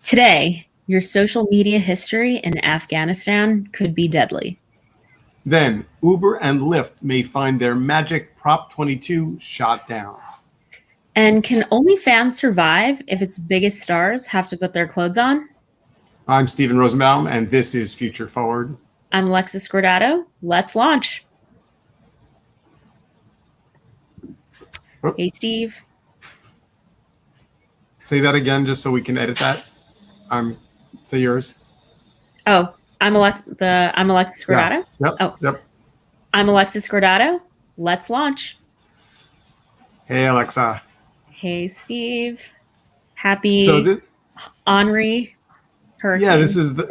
Today, your social media history in Afghanistan could be deadly. Then, Uber and Lyft may find their magic Prop 22 shot down. And can OnlyFans survive if its biggest stars have to put their clothes on? I'm Stephen Rosenbaum, and this is Future Forward. I'm Alexis Scordato. Let's launch. Oh. Hey, Steve. Say that again, just so we can edit that. Say yours. Oh, I'm Alexis Scordato. Yeah. Yep. I'm Alexis Scordato. Let's launch. Hey, Alexa. Hey, Steve. Happy Henri Hurricane. Yeah, this is the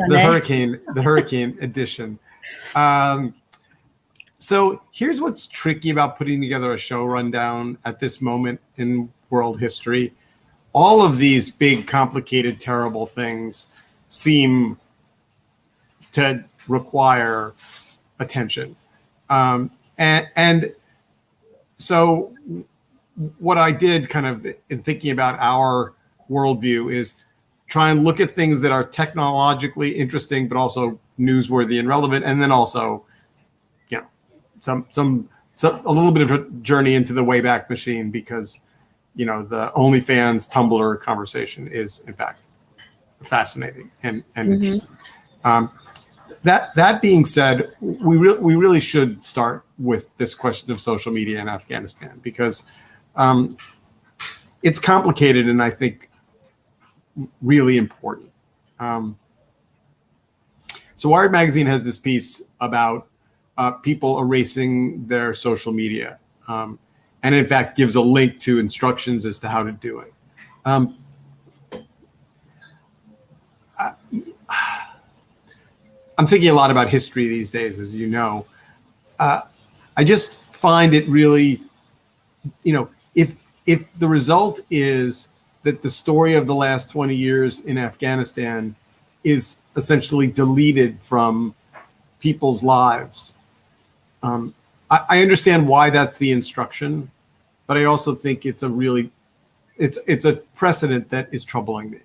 hurricane edition. So here's what's tricky about putting together a show rundown at this moment in world history. All of these big, complicated, terrible things seem to require attention. And so what I did kind of in thinking about our worldview is try and look at things that are technologically interesting, but also newsworthy and relevant. And then also, some a little bit of a journey into the Wayback Machine, because, the OnlyFans Tumblr conversation is in fact fascinating and interesting. That being said, we really should start with this question of social media in Afghanistan, because it's complicated and I think really important. So Wired Magazine has this piece about people erasing their social media, and in fact gives a link to instructions as to how to do it. I'm thinking a lot about history these days, as you know. I just find it really, if the result is that the story of the last 20 years in Afghanistan is essentially deleted from people's lives, I understand why that's the instruction, but I also think it's a precedent that is troubling me.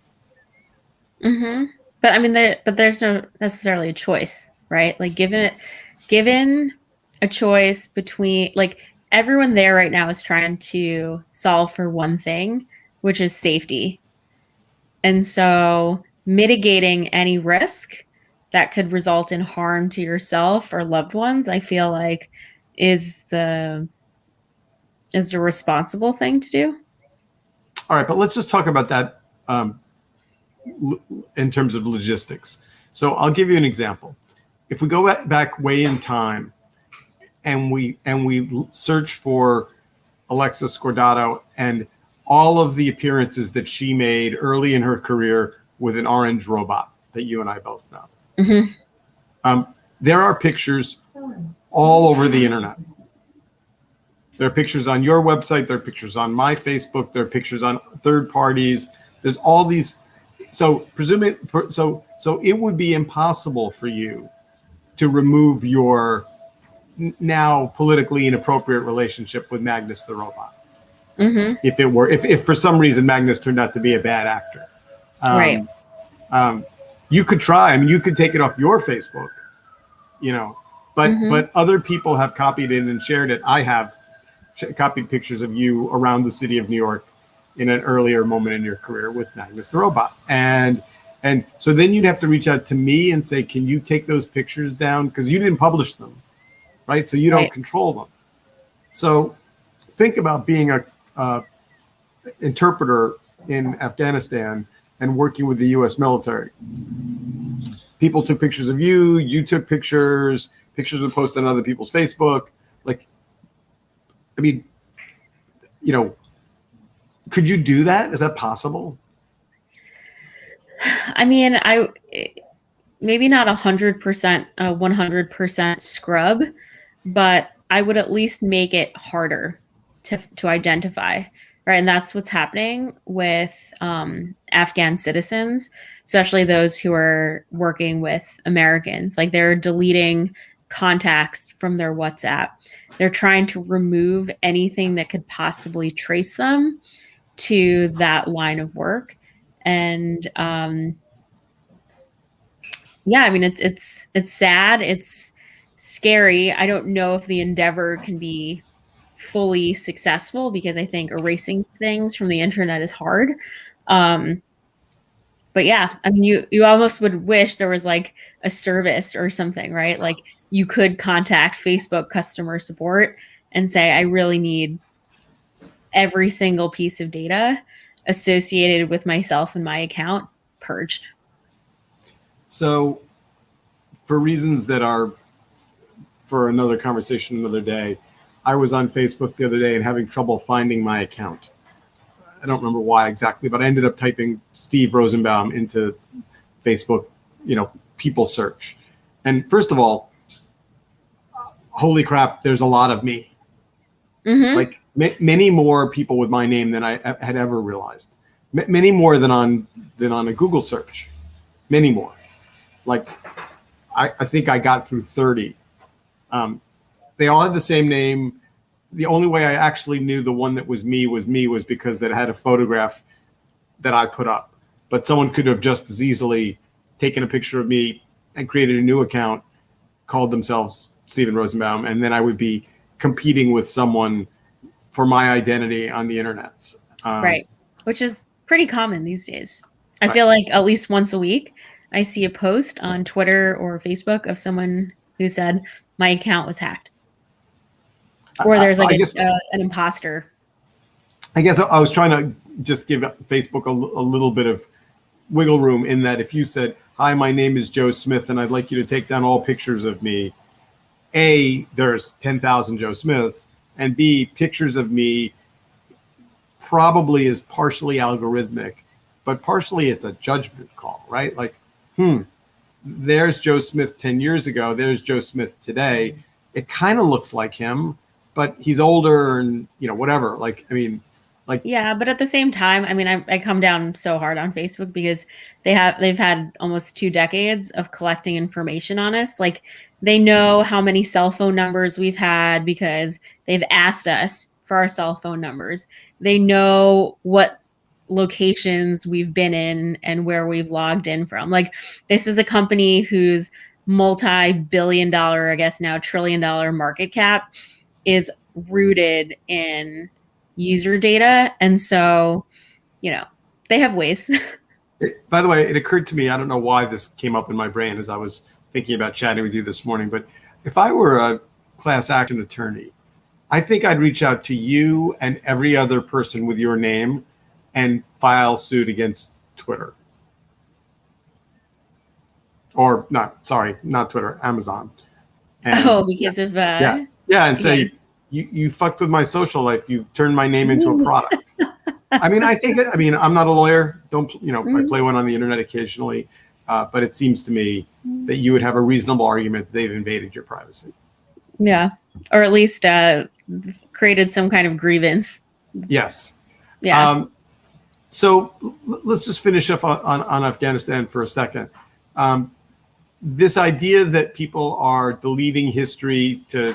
Mm-hmm. But I mean, there's no necessarily a choice, right? Like given a choice between, like, everyone there right now is trying to solve for one thing, which is safety. And so mitigating any risk that could result in harm to yourself or loved ones, I feel like is the responsible thing to do. All right, but let's just talk about that in terms of logistics. So I'll give you an example. If we go back way in time and we search for Alexis Scordato and all of the appearances that she made early in her career with an orange robot that you and I both know. Mm-hmm. There are pictures all over the internet. There are pictures on your website. There are pictures on my Facebook. There are pictures on third parties. There's all these. So it would be impossible for you to remove your now politically inappropriate relationship with Magnus the robot. Mm-hmm. If for some reason Magnus turned out to be a bad actor, right? You could try. I mean, you could take it off your Facebook, but other people have copied it and shared it. I have copied pictures of you around the city of New York in an earlier moment in your career with Magnus the robot, and so then you'd have to reach out to me and say, can you take those pictures down, because you didn't publish them, right? So you don't control them. So think about being a interpreter in Afghanistan and working with the U.S. military. People took pictures of you. You took pictures. Pictures were posted on other people's Facebook. Like, I mean, could you do that? Is that possible? I mean, maybe not 100% scrub, but I would at least make it harder to identify, right? And that's what's happening with Afghan citizens, especially those who are working with Americans. Like, they're deleting contacts from their WhatsApp. They're trying to remove anything that could possibly trace them to that line of work. And yeah, I mean, it's sad. It's scary. I don't know if the endeavor can be fully successful because I think erasing things from the internet is hard. Um, but yeah, I mean, you almost would wish there was like a service or something, right? Like you could contact Facebook customer support and say, I really need every single piece of data associated with myself and my account purged. So, for reasons that are for another conversation another day, I was on Facebook the other day and having trouble finding my account. I don't remember why exactly, but I ended up typing Steve Rosenbaum into Facebook, people search. And first of all, holy crap, there's a lot of me. Mm-hmm. Like many more people with my name than I had ever realized. Many more than on a Google search. Many more. Like I think I got through 30. They all had the same name. The only way I actually knew the one that was me was because that had a photograph that I put up. But someone could have just as easily taken a picture of me and created a new account, called themselves Stephen Rosenbaum, and then I would be competing with someone for my identity on the internet. Right. Which is pretty common these days. I Right. feel like at least once a week, I see a post on Twitter or Facebook of someone who said my account was hacked, or there's like I guess an imposter. I guess I was trying to just give Facebook a little bit of wiggle room in that if you said, "Hi, my name is Joe Smith, and I'd like you to take down all pictures of me," A, there's 10,000 Joe Smiths, and B, pictures of me probably is partially algorithmic, but partially it's a judgment call, right? Like, there's Joe Smith 10 years ago, there's Joe Smith today. It kind of looks like him, but he's older and, whatever. Like, I mean, like, Yeah, but at the same time, I mean, I come down so hard on Facebook because they've had almost 2 decades of collecting information on us. Like they know how many cell phone numbers we've had because they've asked us for our cell phone numbers. They know what locations we've been in and where we've logged in from. Like this is a company whose multi-billion dollar, I guess now trillion-dollar market cap is rooted in user data. And so, they have ways. by the way, it occurred to me, I don't know why this came up in my brain as I was thinking about chatting with you this morning, but if I were a class action attorney, I think I'd reach out to you and every other person with your name and file suit against Twitter. Or not Twitter, Amazon. And Because of and say you fucked with my social life. You turned my name into a product. I mean, I'm not a lawyer. Don't I play one on the internet occasionally, but it seems to me that you would have a reasonable argument that they've invaded your privacy. Yeah, or at least created some kind of grievance. Yes. Yeah. So let's just finish up on Afghanistan for a second. This idea that people are deleting history to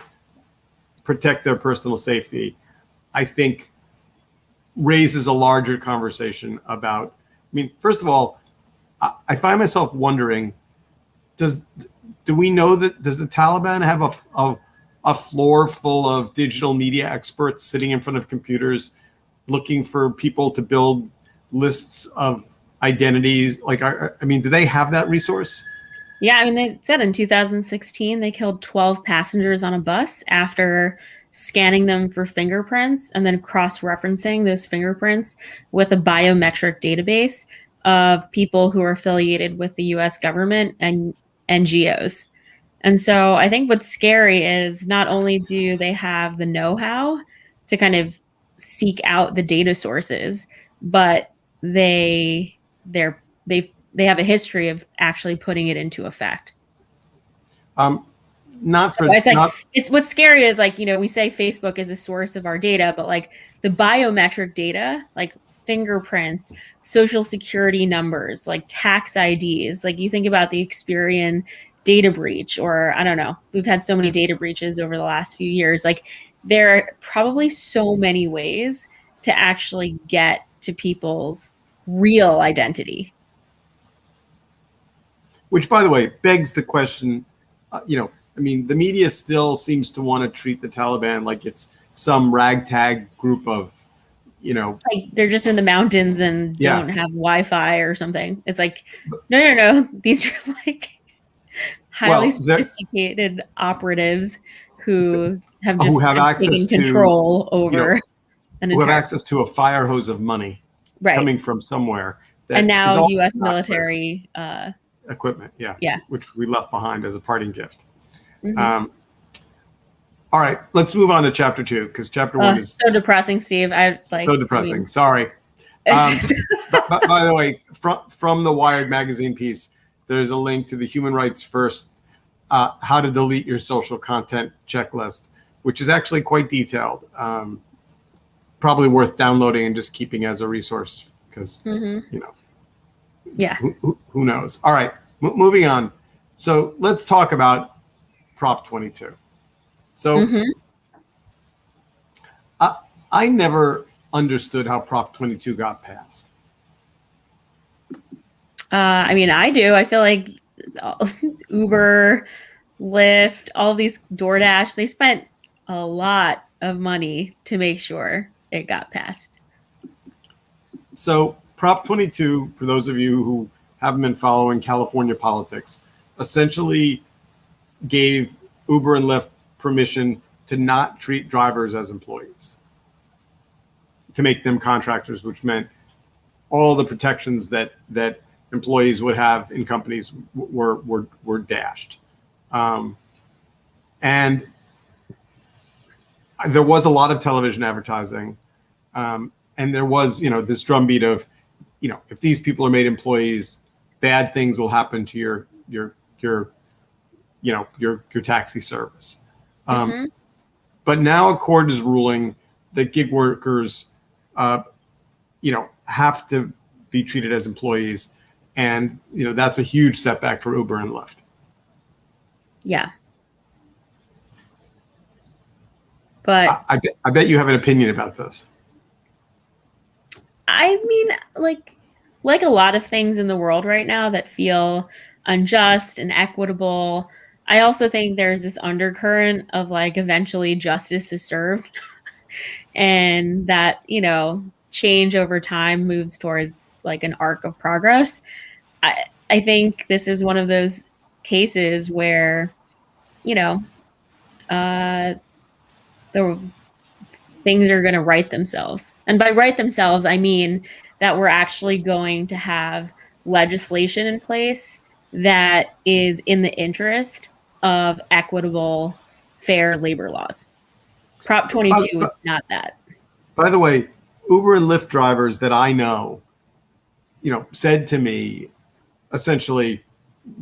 protect their personal safety, I think, raises a larger conversation about. I mean, first of all, I find myself wondering: do we know that does the Taliban have a floor full of digital media experts sitting in front of computers, looking for people to build lists of identities? Like, do they have that resource? Yeah, I mean, they said in 2016 they killed 12 passengers on a bus after scanning them for fingerprints and then cross-referencing those fingerprints with a biometric database of people who are affiliated with the US government and NGOs. And so I think what's scary is not only do they have the know-how to kind of seek out the data sources, but they have a history of actually putting it into effect. Not So for I think not. it's what's scary is like, we say Facebook is a source of our data, but like the biometric data, like fingerprints, social security numbers, like tax IDs, like you think about the Experian data breach, or I don't know, we've had so many data breaches over the last few years. Like there are probably so many ways to actually get to people's real identity. Which, by the way, begs the question, I mean, the media still seems to want to treat the Taliban like it's some ragtag group of, Like they're just in the mountains and yeah. don't have Wi-Fi or something. It's like, no. These are like highly Well, sophisticated operatives who have who just have access taken to, control you know, over an who have entire access to a fire hose of money right. coming from somewhere And that is now all U.S. not clear. military, Equipment, yeah, yeah. which we left behind as a parting gift. Mm-hmm. All right, let's move on to chapter 2 because chapter 1 is So depressing, Steve. It's like so depressing. Sorry. By the way, from the Wired magazine piece, there's a link to the Human Rights First How to Delete Your Social Content checklist, which is actually quite detailed. Probably worth downloading and just keeping as a resource because, yeah. Who knows? All right, moving on. So let's talk about Prop 22. So I never understood how Prop 22 got passed. I mean, I do. I feel like Uber, Lyft, all these DoorDash, they spent a lot of money to make sure it got passed. So Prop 22, for those of you who haven't been following California politics, essentially gave Uber and Lyft permission to not treat drivers as employees, to make them contractors, which meant all the protections that employees would have in companies were dashed. And there was a lot of television advertising, and there was, this drumbeat of, if these people are made employees, bad things will happen to your taxi service. But now a court is ruling that gig workers, have to be treated as employees, and that's a huge setback for Uber and Lyft. Yeah. But I bet you have an opinion about this. I mean, like a lot of things in the world right now that feel unjust and equitable, I also think there's this undercurrent of like eventually justice is served and that, change over time moves towards like an arc of progress. I think this is one of those cases where, the things are going to right themselves. And by right themselves, I mean that we're actually going to have legislation in place that is in the interest of equitable, fair labor laws. Prop 22 is not that. By the way, Uber and Lyft drivers that I know, said to me, essentially,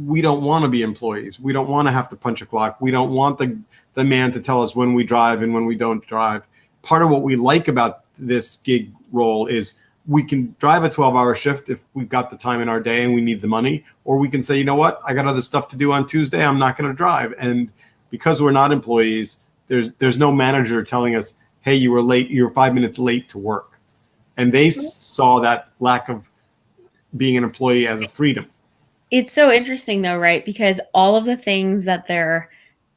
we don't want to be employees. We don't want to have to punch a clock. We don't want the man to tell us when we drive and when we don't drive. Part of what we like about this gig role is we can drive a 12-hour shift if we've got the time in our day and we need the money, or we can say, you know what, I got other stuff to do on Tuesday. I'm not going to drive. And because we're not employees, there's no manager telling us, hey, you were late. You're 5 minutes late to work. And they saw that lack of being an employee as a freedom. It's so interesting though, right? Because all of the things that they're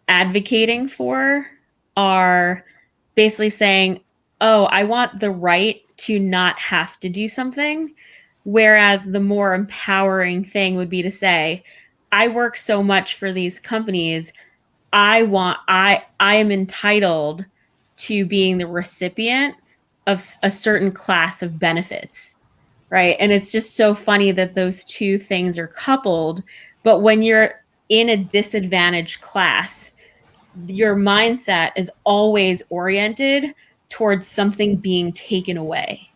advocating for are basically saying, oh, I want the right to not have to do something. Whereas the more empowering thing would be to say, I work so much for these companies. I am entitled to being the recipient of a certain class of benefits. Right. And it's just so funny that those two things are coupled. But when you're in a disadvantaged class, your mindset is always oriented towards something being taken away.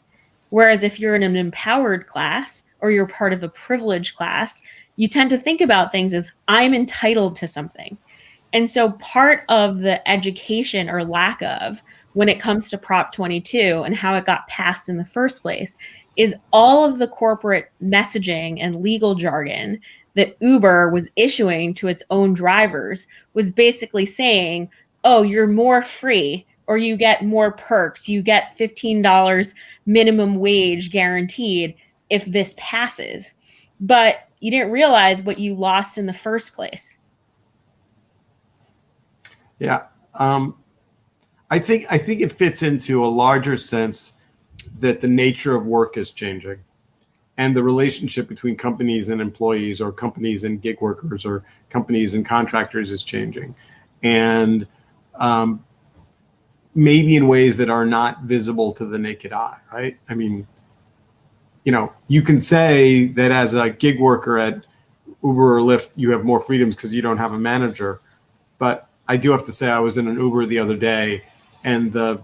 Whereas if you're in an empowered class or you're part of a privileged class, you tend to think about things as I'm entitled to something. And so part of the education or lack of when it comes to Prop 22 and how it got passed in the first place is all of the corporate messaging and legal jargon that Uber was issuing to its own drivers was basically saying, oh, you're more free or you get more perks, you get $15 minimum wage guaranteed. if this passes. But you didn't realize what you lost in the first place. Yeah. I think it fits into a larger sense that the nature of work is changing, and the relationship between companies and employees, or companies and gig workers, or companies and contractors is changing, and maybe in ways that are not visible to the naked eye, right? I mean, you can say that as a gig worker at Uber or Lyft, you have more freedoms because you don't have a manager. But I do have to say, I was in an Uber the other day, and the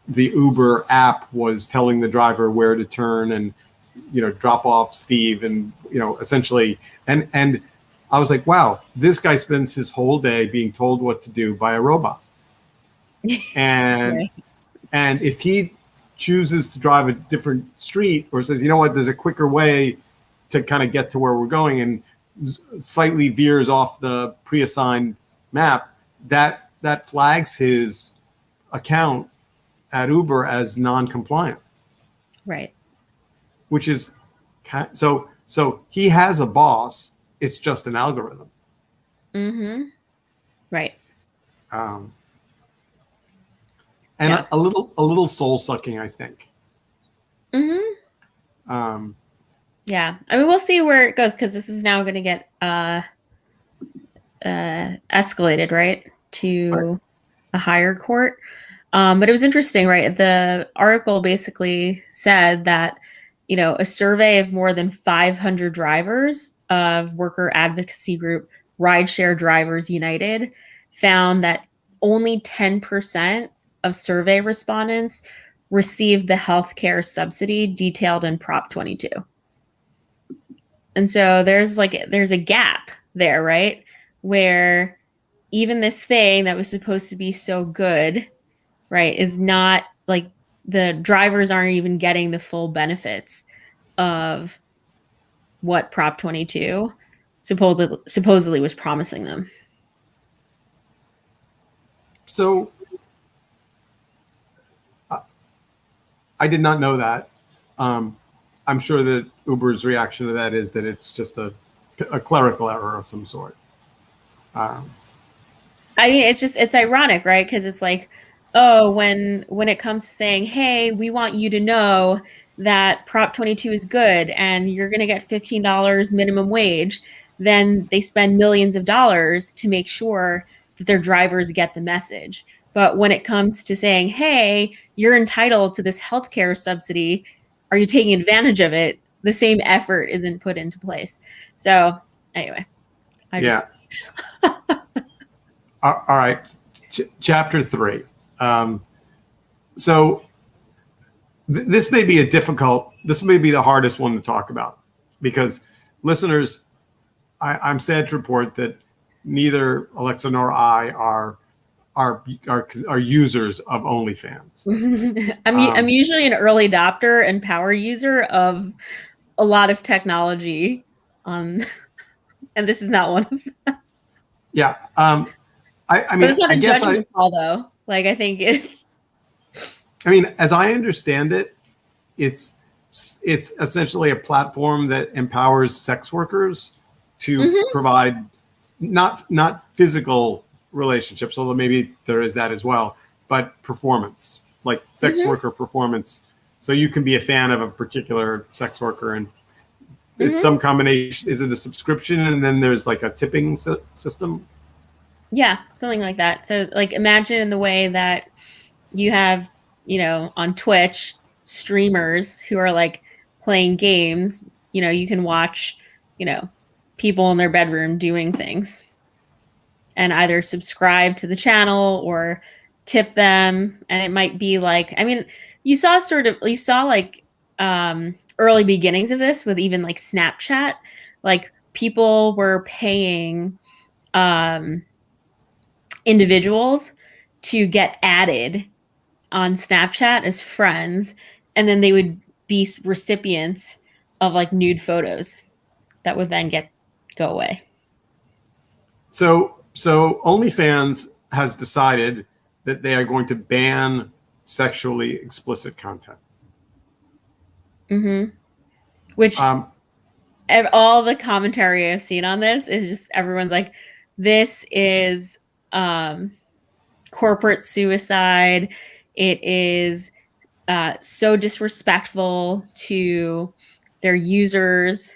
Uber app was telling the driver where to turn and drop off Steve, and essentially, and I was like, wow, this guy spends his whole day being told what to do by a robot. And Right. and if he chooses to drive a different street, or says, you know what, there's a quicker way to kind of get to where we're going, and slightly veers off the pre-assigned map, that flags his account at Uber as non-compliant. Right. Which is so he has a boss. It's just an algorithm. Mm-hmm. Right. And Yeah. a little soul sucking, I think. Mm-hmm. Yeah. I mean, we'll see where it goes, because this is now going to get escalated, right, to a higher court. But it was interesting, right? The article basically said that, a survey of more than 500 drivers of worker advocacy group Rideshare Drivers United found that only 10% of survey respondents received the healthcare subsidy detailed in Prop 22. And so there's a gap there, right? Where even this thing that was supposed to be so good, right, is not, like, the drivers aren't even getting the full benefits of what Prop 22 supposedly was promising them. So I did not know that. I'm sure that Uber's reaction to that is that it's just a clerical error of some sort. I mean, it's ironic, right? Because it's like, oh, when it comes to saying, hey, we want you to know that Prop 22 is good and you're going to get $15 minimum wage, then they spend millions of dollars to make sure that their drivers get the message. But when it comes to saying, hey, you're entitled to this healthcare subsidy, are you taking advantage of it? The same effort isn't put into place. So anyway, Yeah. All right. Chapter 3. So this may be the hardest one to talk about, because listeners, I'm sad to report that neither Alexa nor I are users of OnlyFans. I'm usually an early adopter and power user of a lot of technology, and this is not one of them. Yeah. I But mean, it's not I a guess judgment call, though. Like, I think it's. I mean, as I understand it, it's essentially a platform that empowers sex workers to provide not physical relationships, although maybe there is that as well, but performance, like sex worker performance. So you can be a fan of a particular sex worker, and it's some combination. Is it a subscription, and then there's like a tipping system? Yeah, something like that. So, like, imagine in the way that you have, on Twitch, streamers who are like playing games. You can watch, people in their bedroom doing things, and either subscribe to the channel or tip them. And it might be like, I mean, you saw like early beginnings of this with even like Snapchat. Like, people were paying individuals to get added on Snapchat as friends, and then they would be recipients of like nude photos that would then go away. So OnlyFans has decided that they are going to ban sexually explicit content. Which Um, all the commentary I've seen on this is just everyone's like, this is corporate suicide. It is so disrespectful to their users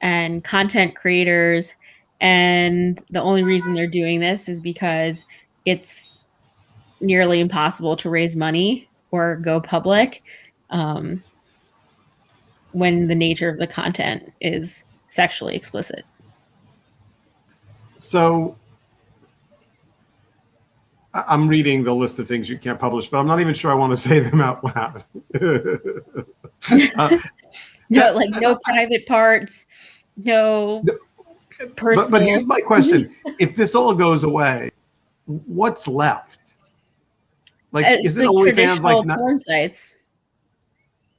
and content creators. And the only reason they're doing this is because it's nearly impossible to raise money or go public when the nature of the content is sexually explicit. so I'm reading the list of things you can't publish, but I'm not even sure I want to say them out loud. No, like no private parts, no personal. But here's my question: if this all goes away, what's left? Like, It's is it like OnlyFans? traditional Like, porn sites.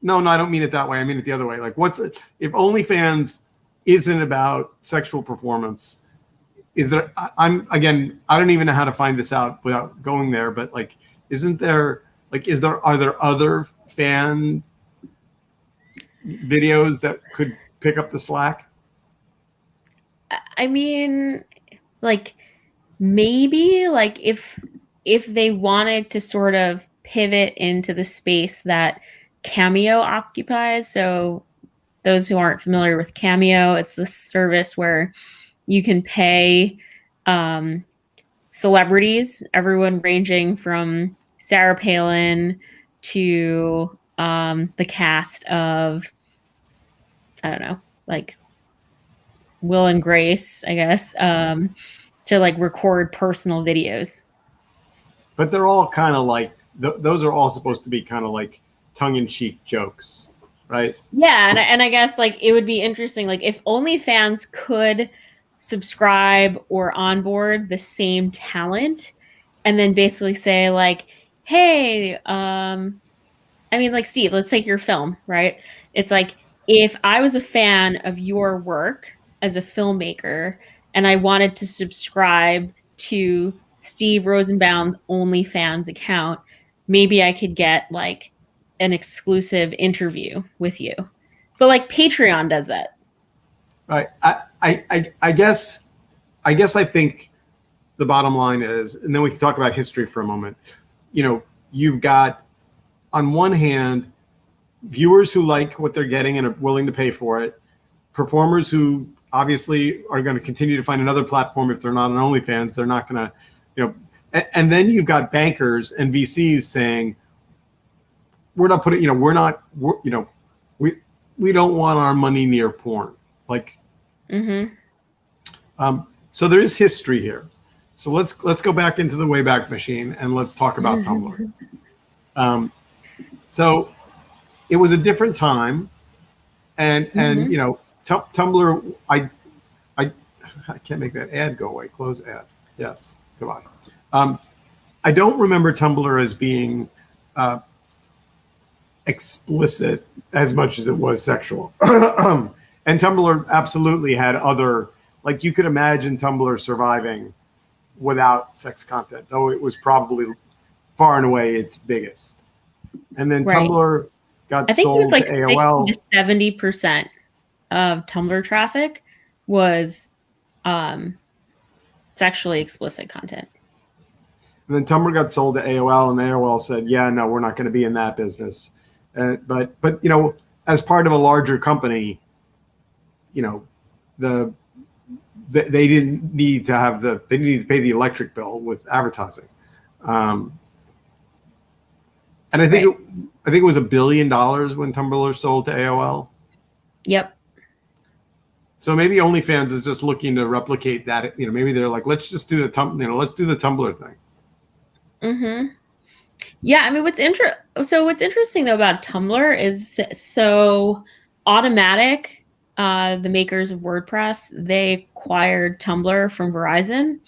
no, I don't mean it that way. I mean it the other way. Like, if OnlyFans isn't about sexual performance? Is there? I'm again. I don't even know how to find this out without going there. But like, isn't there? Like, are there other fan videos that could pick up the slack? I mean, like maybe like if they wanted to sort of pivot into the space that Cameo occupies. So those who aren't familiar with Cameo, it's this service where you can pay celebrities, everyone ranging from Sarah Palin to the cast of, I don't know, like Will and Grace, I guess, to like record personal videos. But they're all kind of like those are all supposed to be kind of like tongue-in-cheek jokes, right? Yeah, and I guess like it would be interesting, like if OnlyFans could subscribe or onboard the same talent, and then basically say like, hey, I mean, like Steve, let's take your film, right? It's like if I was a fan of your work as a filmmaker and I wanted to subscribe to Steve Rosenbaum's OnlyFans account, maybe I could get like an exclusive interview with you. But like Patreon does that. Right. I guess I think the bottom line is, and then we can talk about history for a moment. You know, you've got on one hand viewers who like what they're getting and are willing to pay for it, performers who obviously are going to continue to find another platform. If they're not on OnlyFans, they're not going to, you know, and then you've got bankers and VCs saying, we're not putting, you know, we don't want our money near porn. Like, so there is history here. So let's go back into the Wayback Machine and let's talk about Tumblr. So it was a different time, and you know, Tumblr. I can't make that ad go away. Close ad. Yes, goodbye. I don't remember Tumblr as being explicit as much as it was sexual. And Tumblr absolutely had other, like you could imagine Tumblr surviving without sex content, though it was probably far and away its biggest. And then Tumblr got sold like to AOL. 60 to 70% of Tumblr traffic was sexually explicit content. And then Tumblr got sold to AOL, and AOL said, "Yeah, no, we're not going to be in that business." But you know, as part of a larger company, you know, they didn't need to have they didn't need to pay the electric bill with advertising. And I think it was $1 billion when Tumblr sold to AOL. Yep. So maybe OnlyFans is just looking to replicate that. You know, maybe they're like, let's just do let's do the Tumblr thing. Yeah, I mean, what's interesting though about Tumblr is so Automatic, the makers of WordPress, they acquired Tumblr from Verizon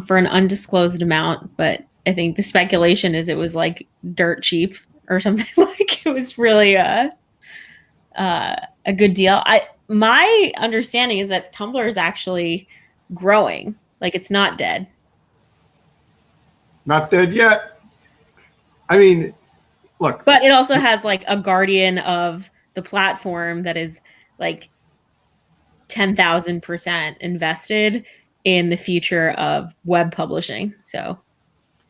for an undisclosed amount, but I think the speculation is it was like dirt cheap or something. Like it was really a good deal. My understanding is that Tumblr is actually growing, like it's not dead. Not dead yet. I mean, look. But it also has like a guardian of the platform that is like 10,000% invested in the future of web publishing. So,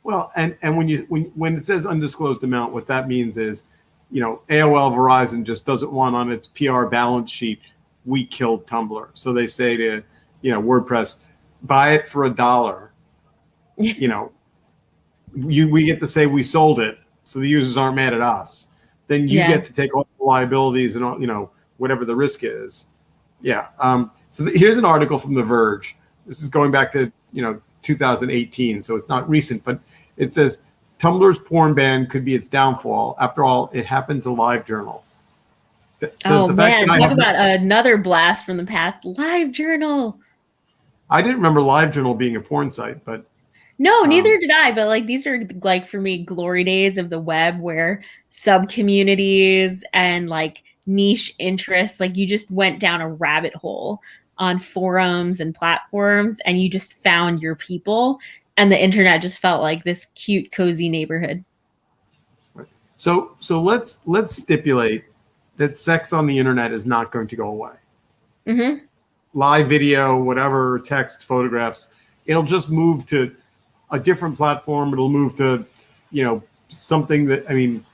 Well, and when it says undisclosed amount, what that means is, AOL Verizon just doesn't want on its PR balance sheet, we killed Tumblr. So they say to, WordPress, buy it for $1. We get to say we sold it, so the users aren't mad at us. Then you get to take all the liabilities and all, whatever the risk is. Yeah. So here's an article from The Verge. This is going back to 2018, so it's not recent, but it says Tumblr's porn ban could be its downfall. After all, it happened to LiveJournal. Talk about another blast from the past. LiveJournal. I didn't remember LiveJournal being a porn site, but no, neither did I. But like these are like for me glory days of the web, where sub communities and like niche interests, like you just went down a rabbit hole on forums and platforms, and you just found your people, and the internet just felt like this cute, cozy neighborhood. So let's stipulate that sex on the internet is not going to go away. Mm-hmm. Live video, whatever, text, photographs, it'll just move to a different platform. It'll move to, something that, I mean,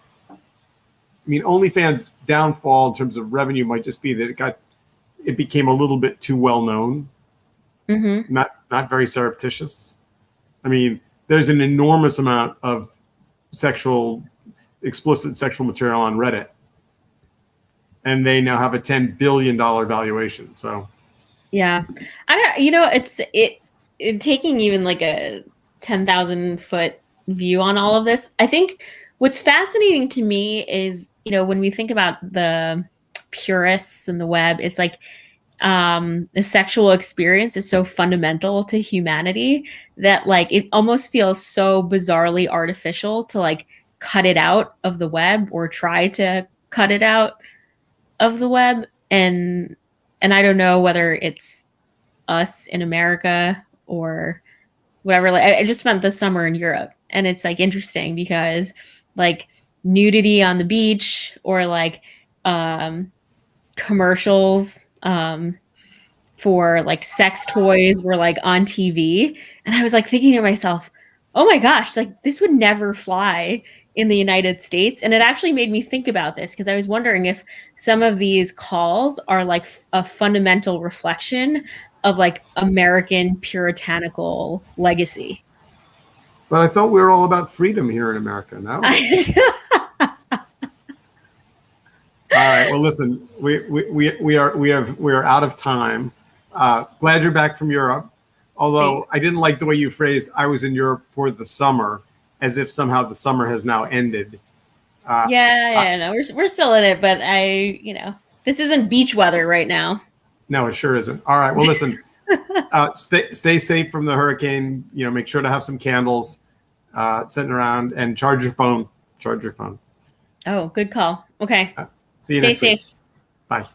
OnlyFans' downfall in terms of revenue might just be that it became a little bit too well known, not very surreptitious. I mean, there's an enormous amount of explicit sexual material on Reddit, and they now have a $10 billion valuation. So, yeah, I don't. It taking even like a 10,000-foot view on all of this. I think what's fascinating to me is, when we think about the purists and the web, it's like the sexual experience is so fundamental to humanity that like it almost feels so bizarrely artificial to like cut it out of the web or try to cut it out of the web. And I don't know whether it's us in America or whatever. Like I just spent the summer in Europe, and it's like interesting because like nudity on the beach or like commercials for like sex toys were like on TV, and I was like thinking to myself, oh my gosh, like this would never fly in the United States. And it actually made me think about this because I was wondering if some of these calls are like a fundamental reflection of like American puritanical legacy. But I thought we were all about freedom here in America. No. All right. Well, listen, we are out of time. Glad you're back from Europe. Although Thanks. I didn't like the way you phrased, I was in Europe for the summer, as if somehow the summer has now ended. No, we're still in it, but this isn't beach weather right now. No, it sure isn't. All right. Well, listen, stay safe from the hurricane. Make sure to have some candles sitting around and charge your phone. Oh, good call. Okay. See you next week. Stay safe. Bye.